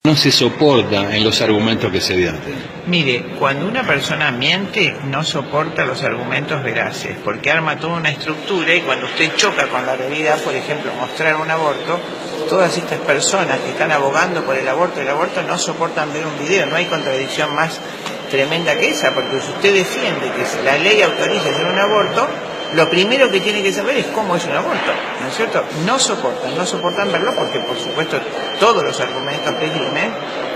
No se soporta en los argumentos que se vierten. Mire, cuando una persona miente, no soporta los argumentos veraces, porque arma toda una estructura y cuando usted choca con la realidad, por ejemplo, mostrar un aborto, todas estas personas que están abogando por el aborto no soportan ver un video. No hay contradicción más tremenda que esa, porque si usted defiende que la ley autoriza hacer un aborto, lo primero que tiene que saber es cómo es un aborto, ¿no es cierto? No soportan verlo porque, por supuesto, todos los argumentos que esgrimen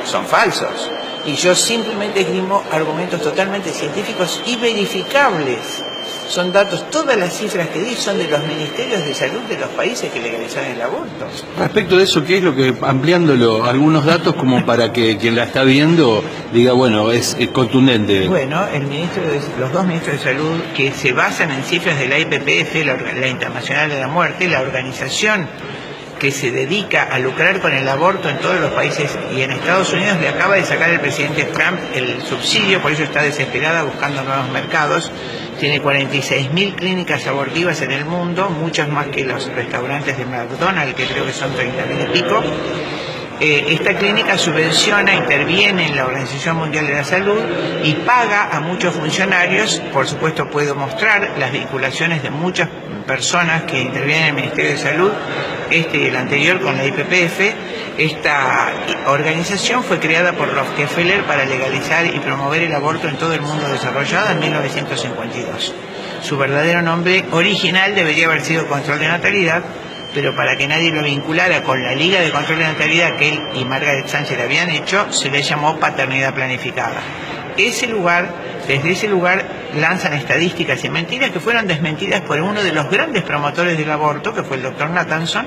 son falsos. Y yo simplemente esgrimo argumentos totalmente científicos y verificables. Son datos, todas las cifras que di son de los ministerios de salud de los países que legalizaron el aborto. Respecto de eso, ¿qué es lo que, ampliándolo, algunos datos como para que quien la está viendo diga, bueno, es contundente? Bueno, los dos ministros de salud que se basan en cifras de la IPPF, la Internacional de la Muerte, la organización que se dedica a lucrar con el aborto en todos los países, y en Estados Unidos le acaba de sacar el presidente Trump el subsidio, por eso está desesperada buscando nuevos mercados. Tiene 46.000 clínicas abortivas en el mundo, muchas más que los restaurantes de McDonald's, que creo que son 30.000 y pico. Esta clínica subvenciona, interviene en la Organización Mundial de la Salud y paga a muchos funcionarios. Por supuesto, puedo mostrar las vinculaciones de muchas personas que intervienen en el Ministerio de Salud, y el anterior con la IPPF. Esta organización fue creada por Rockefeller para legalizar y promover el aborto en todo el mundo desarrollado en 1952. Su verdadero nombre original debería haber sido Control de Natalidad, pero para que nadie lo vinculara con la Liga de Control de Natalidad que él y Margaret Sanger habían hecho, se le llamó Paternidad Planificada. Desde ese lugar lanzan estadísticas y mentiras que fueron desmentidas por uno de los grandes promotores del aborto, que fue el doctor Nathanson,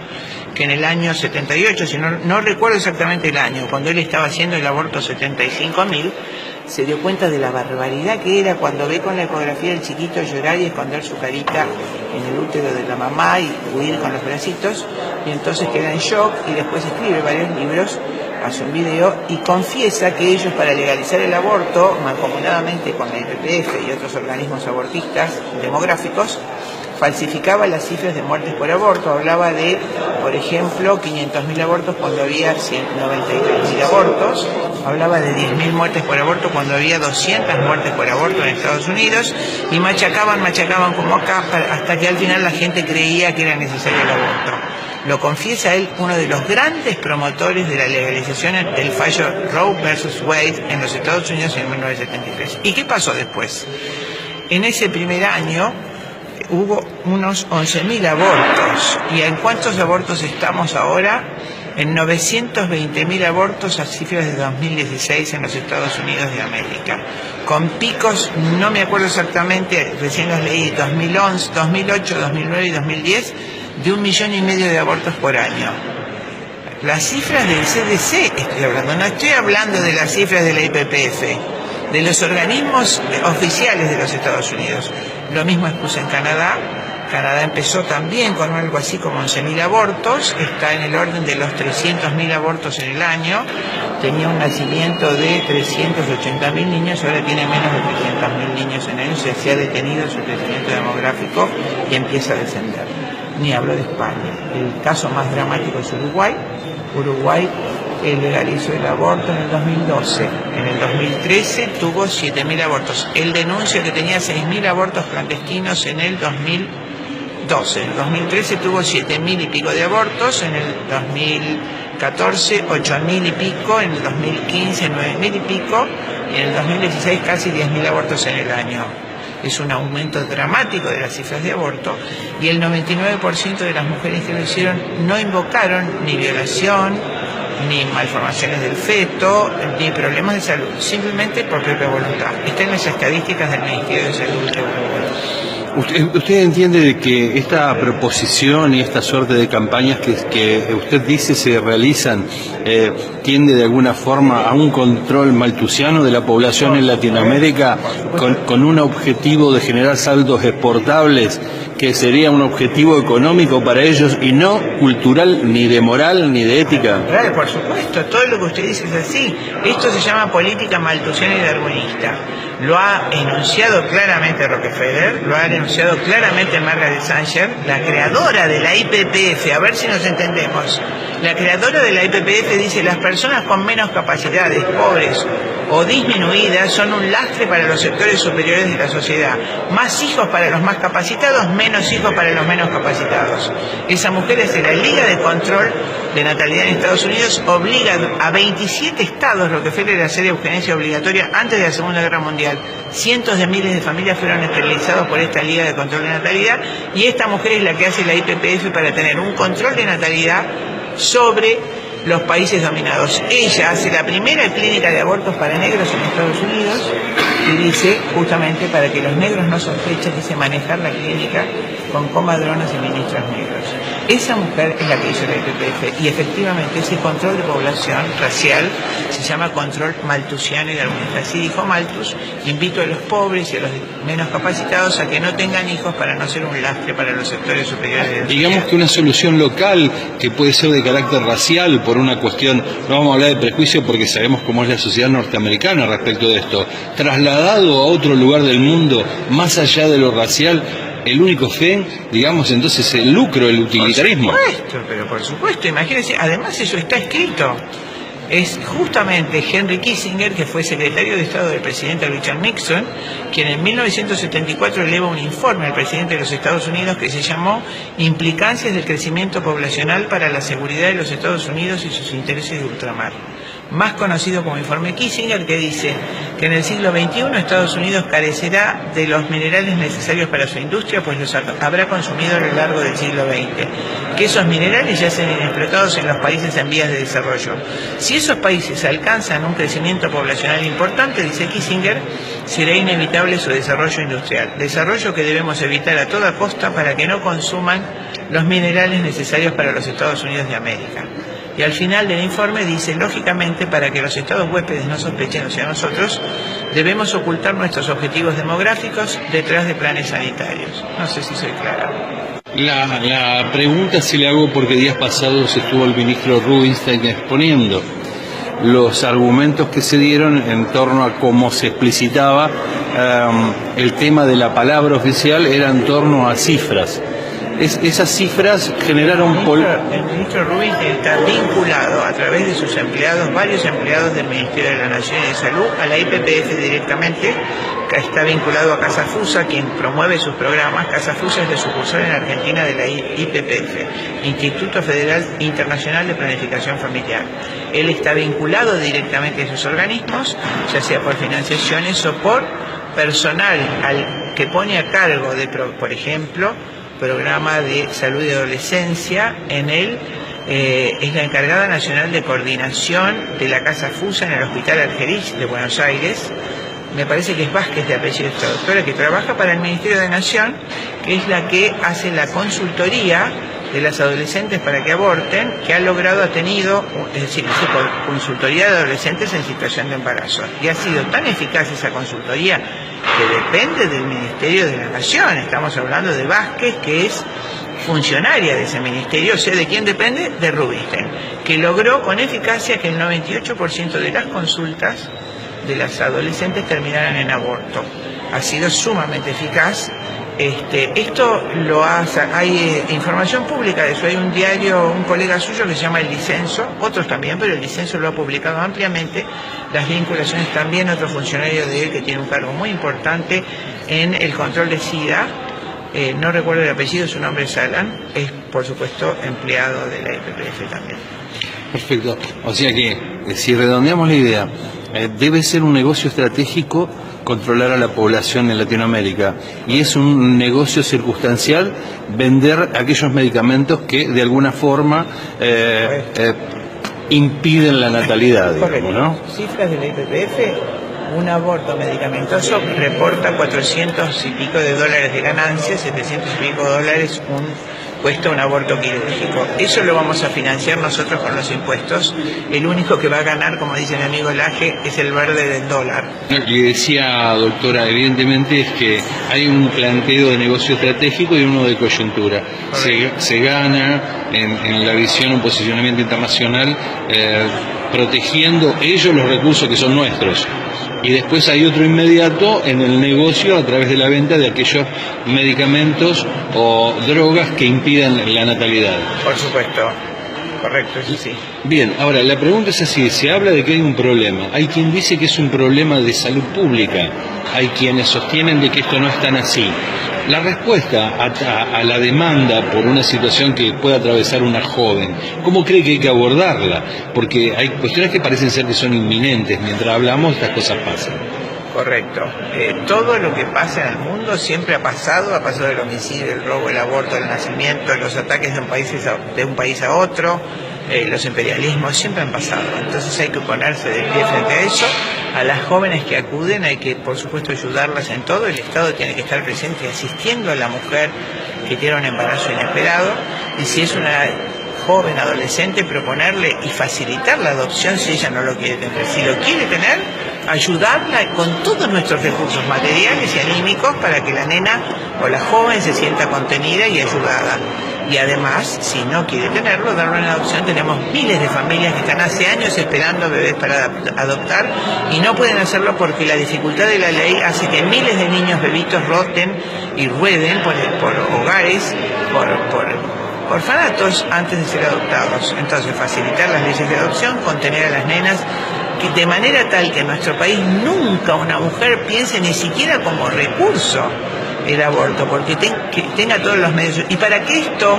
que en el año 78, si no recuerdo exactamente el año, cuando él estaba haciendo el aborto 75.000, se dio cuenta de la barbaridad que era cuando ve con la ecografía del chiquito llorar y esconder su carita en el útero de la mamá y huir con los bracitos, y entonces queda en shock y después escribe varios libros, hace un video y confiesa que ellos, para legalizar el aborto, mancomunadamente con la IPPF y otros organismos abortistas demográficos, falsificaba las cifras de muertes por aborto. Hablaba de, por ejemplo, 500.000 abortos cuando había 193.000 abortos. Hablaba de 10.000 muertes por aborto cuando había 200 muertes por aborto en Estados Unidos. Y machacaban como acá, hasta que al final la gente creía que era necesario el aborto. Lo confiesa él, uno de los grandes promotores de la legalización del fallo Roe versus Wade en los Estados Unidos en 1973. ¿Y qué pasó después? En ese primer año hubo unos 11.000 abortos. ¿Y en cuántos abortos estamos ahora? En 920.000 abortos a cifras de 2016 en los Estados Unidos de América. Con picos, no me acuerdo exactamente, recién los leí, 2011, 2008, 2009 y 2010, de 1,5 millones de abortos por año. Las cifras del CDC estoy hablando, no estoy hablando de las cifras de la IPPF, de los organismos oficiales de los Estados Unidos. Lo mismo expuso en Canadá. Canadá empezó también con algo así como 11.000 abortos, está en el orden de los 300.000 abortos en el año, tenía un nacimiento de 380.000 niños, ahora tiene menos de 300.000 niños en el año, se ha detenido su crecimiento demográfico y empieza a descender. Ni hablo de España. El caso más dramático es Uruguay. Uruguay legalizó el aborto en el 2012. En el 2013 tuvo 7.000 abortos. Él denuncia que tenía 6.000 abortos clandestinos en el 2012. En el 2013 tuvo 7.000 y pico de abortos. En el 2014, 8.000 y pico. En el 2015, 9.000 y pico. Y en el 2016, casi 10.000 abortos en el año. Es un aumento dramático de las cifras de aborto, y el 99% de las mujeres que lo hicieron no invocaron ni violación, ni malformaciones del feto, ni problemas de salud, simplemente por propia voluntad. Está en las estadísticas del Ministerio de Salud de Uruguay. ¿Usted entiende de que esta proposición y esta suerte de campañas que usted dice se realizan tiende de alguna forma a un control maltusiano de la población en Latinoamérica con un objetivo de generar saldos exportables, que sería un objetivo económico para ellos y no cultural, ni de moral, ni de ética? Claro, por supuesto, todo lo que usted dice es así. Esto se llama política maltusiana y darwinista. Lo ha enunciado claramente Rockefeller, lo ha enunciado claramente Margaret Sanger, la creadora de la IPPF. A ver si nos entendemos. La creadora de la IPPF dice: las personas con menos capacidades, pobres o disminuidas, son un lastre para los sectores superiores de la sociedad. Más hijos para los más capacitados, menos hijos para los menos capacitados. Esa mujer es de la Liga de Control de Natalidad en Estados Unidos, obliga a 27 estados, Rockefeller, a hacer eugenesia obligatoria antes de la Segunda Guerra Mundial. Cientos de miles de familias fueron esterilizados por esta Liga de Control de Natalidad, y esta mujer es la que hace la IPPF para tener un control de natalidad sobre los países dominados. Ella hace la primera clínica de abortos para negros en Estados Unidos y dice, justamente para que los negros no sospechen, dice, manejar la clínica con comadronas y ministros negros. Esa mujer es la que hizo la IPPF, y efectivamente ese control de población racial se llama control malthusiano y darwinista. Así dijo Malthus: invito a los pobres y a los menos capacitados a que no tengan hijos para no ser un lastre para los sectores superiores de la sociedad. Digamos que una solución local que puede ser de carácter racial por una cuestión, no vamos a hablar de prejuicio porque sabemos cómo es la sociedad norteamericana respecto de esto, trasladado a otro lugar del mundo, más allá de lo racial, el único fin, digamos, entonces el lucro, el utilitarismo. Por supuesto, imagínense, además eso está escrito. Es justamente Henry Kissinger, que fue secretario de Estado del presidente Richard Nixon, quien en 1974 eleva un informe al presidente de los Estados Unidos que se llamó Implicancias del crecimiento poblacional para la seguridad de los Estados Unidos y sus intereses de ultramar, más conocido como informe Kissinger, que dice que en el siglo XXI Estados Unidos carecerá de los minerales necesarios para su industria, pues los habrá consumido a lo largo del siglo XX, que esos minerales ya sean inexplotados en los países en vías de desarrollo. Si esos países alcanzan un crecimiento poblacional importante, dice Kissinger, será inevitable su desarrollo industrial, desarrollo que debemos evitar a toda costa para que no consuman los minerales necesarios para los Estados Unidos de América. Y al final del informe dice, lógicamente, para que los estados huéspedes no sospechen, o sea, nosotros, debemos ocultar nuestros objetivos demográficos detrás de planes sanitarios. No sé si soy clara. La pregunta se le hago porque días pasados estuvo el ministro Rubinstein exponiendo los argumentos que se dieron en torno a cómo se explicitaba el tema de la palabra oficial era en torno a cifras. Esas cifras generaron... El ministro Rubinstein está vinculado a través de sus empleados, varios empleados del Ministerio de la Nación y de Salud, a la IPPF directamente. Está vinculado a Casa Fusa, quien promueve sus programas. Casa Fusa es la sucursal en Argentina de la IPPF, Instituto Federal Internacional de Planificación Familiar. Él está vinculado directamente a esos organismos, ya sea por financiaciones o por personal al que pone a cargo de, por ejemplo, programa de salud y adolescencia. En él es la encargada nacional de coordinación de la Casa Fusa en el Hospital Argerich de Buenos Aires. Me parece que es Vázquez de apellido, esta doctora, que trabaja para el Ministerio de Nación, que es la que hace la consultoría de las adolescentes para que aborten, que ha tenido, es decir, consultoría de adolescentes en situación de embarazo. Y ha sido tan eficaz esa consultoría que depende del Ministerio de la Nación. Estamos hablando de Vázquez, que es funcionaria de ese ministerio. ¿Sé de quién depende? De Rubinstein, que logró con eficacia que el 98% de las consultas de las adolescentes terminaran en aborto. Ha sido sumamente eficaz. Esto lo hace, hay información pública de eso, hay un diario, un colega suyo que se llama El Disenso, otros también, pero El Disenso lo ha publicado ampliamente, las vinculaciones también, otro funcionario de él que tiene un cargo muy importante en el control de SIDA, no recuerdo el apellido, su nombre es Alan, es por supuesto empleado de la IPPF también. Perfecto, o sea que si redondeamos la idea, debe ser un negocio estratégico controlar a la población en Latinoamérica, y es un negocio circunstancial vender aquellos medicamentos que de alguna forma impiden la natalidad, digamos, ¿no? Cifras de la IPPF: un aborto medicamentoso reporta 400 y pico de dólares de ganancias, 700 y pico dólares cuesta un aborto quirúrgico. Eso lo vamos a financiar nosotros con los impuestos. El único que va a ganar, como dice mi amigo Laje, es el verde del dólar. Le decía, doctora, evidentemente es que hay un planteo de negocio estratégico y uno de coyuntura. Se gana en la visión, un posicionamiento internacional, protegiendo ellos los recursos que son nuestros. Y después hay otro inmediato en el negocio a través de la venta de aquellos medicamentos o drogas que impidan la natalidad. Por supuesto. correcto, eso sí. Bien, ahora la pregunta es así, se habla de que hay un problema, hay quien dice que es un problema de salud pública, hay quienes sostienen de que esto no es tan así. La respuesta a la demanda por una situación que pueda atravesar una joven, ¿cómo cree que hay que abordarla? Porque hay cuestiones que parecen ser que son inminentes, mientras hablamos estas cosas pasan. Correcto. Todo lo que pasa en el mundo siempre ha pasado el homicidio, el robo, el aborto, el nacimiento, los ataques de un país a otro, los imperialismos, siempre han pasado. Entonces hay que ponerse de pie frente a eso. A las jóvenes que acuden hay que, por supuesto, ayudarlas en todo. El Estado tiene que estar presente asistiendo a la mujer que tiene un embarazo inesperado, y si es una joven, adolescente, proponerle y facilitar la adopción si ella no lo quiere tener. Si lo quiere tener, ayudarla con todos nuestros recursos materiales y anímicos para que la nena o la joven se sienta contenida y ayudada. Y además, si no quiere tenerlo, darlo en adopción. Tenemos miles de familias que están hace años esperando bebés para adoptar y no pueden hacerlo porque la dificultad de la ley hace que miles de niños bebitos roten y rueden por hogares, por orfanatos antes de ser adoptados. Entonces, facilitar las leyes de adopción, contener a las nenas, de manera tal que en nuestro país nunca una mujer piense ni siquiera como recurso el aborto, porque tenga todos los medios. Y para que esto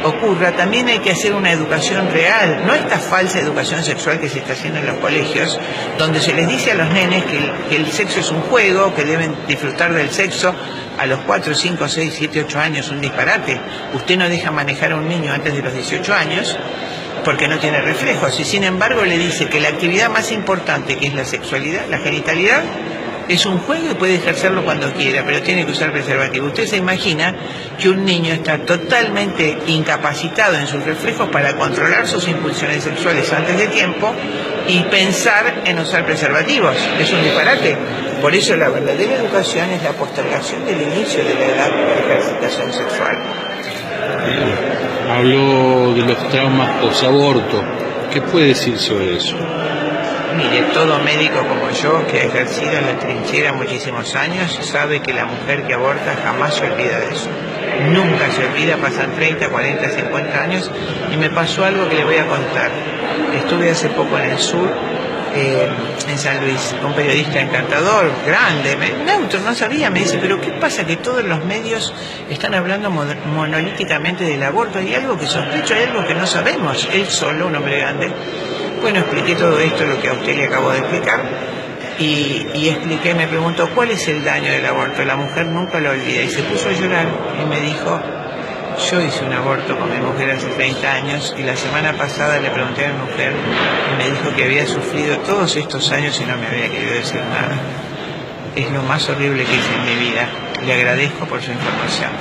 ocurra, también hay que hacer una educación real, no esta falsa educación sexual que se está haciendo en los colegios, donde se les dice a los nenes que el sexo es un juego, que deben disfrutar del sexo. A los 4, 5, 6, 7, 8 años, un disparate. Usted no deja manejar a un niño antes de los 18 años porque no tiene reflejos, y sin embargo le dice que la actividad más importante, que es la sexualidad, la genitalidad, es un juego y puede ejercerlo cuando quiera, pero tiene que usar preservativo. Usted se imagina que un niño está totalmente incapacitado en sus reflejos para controlar sus impulsiones sexuales antes de tiempo y pensar en usar preservativos. Es un disparate. Por eso la verdadera educación es la postergación del inicio de la edad de ejercitación sexual. Habló de los traumas posaborto. ¿Qué puede decir sobre eso? Mire, todo médico como yo, que ha ejercido en la trinchera muchísimos años, sabe que la mujer que aborta jamás se olvida de eso. Nunca se olvida, pasan 30, 40, 50 años, y me pasó algo que le voy a contar. Estuve hace poco en el sur, en San Luis, un periodista encantador, grande, neutro, no sabía, me dice, pero ¿qué pasa que todos los medios están hablando monolíticamente del aborto? Hay algo que sospecho, hay algo que no sabemos. Él solo, un hombre grande. Bueno, expliqué todo esto, lo que a usted le acabo de explicar, y expliqué, me preguntó, ¿cuál es el daño del aborto? La mujer nunca lo olvida, y se puso a llorar y me dijo, yo hice un aborto con mi mujer hace 30 años y la semana pasada le pregunté a mi mujer y me dijo que había sufrido todos estos años y no me había querido decir nada. Es lo más horrible que hice en mi vida. Le agradezco por su información.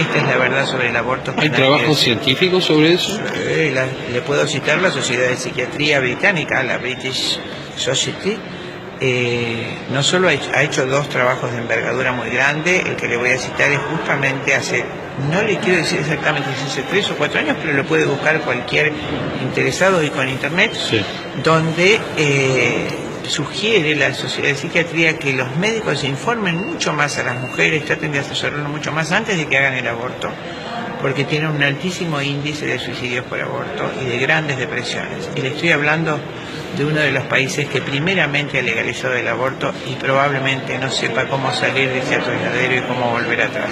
Esta es la verdad sobre el aborto. ¿Hay trabajos científicos sobre eso? Le puedo citar la Sociedad de Psiquiatría Británica, la British Society. No solo ha hecho 2 trabajos de envergadura muy grande, el que le voy a citar es justamente hace, no le quiero decir exactamente si hace 3 o 4 años, pero lo puede buscar cualquier interesado y con internet, sí, donde sugiere la Sociedad de Psiquiatría que los médicos informen mucho más a las mujeres, traten de asesorarlo mucho más antes de que hagan el aborto, porque tienen un altísimo índice de suicidios por aborto y de grandes depresiones. Y le estoy hablando de uno de los países que primeramente ha legalizado el aborto y probablemente no sepa cómo salir de ese atolladero y cómo volver atrás.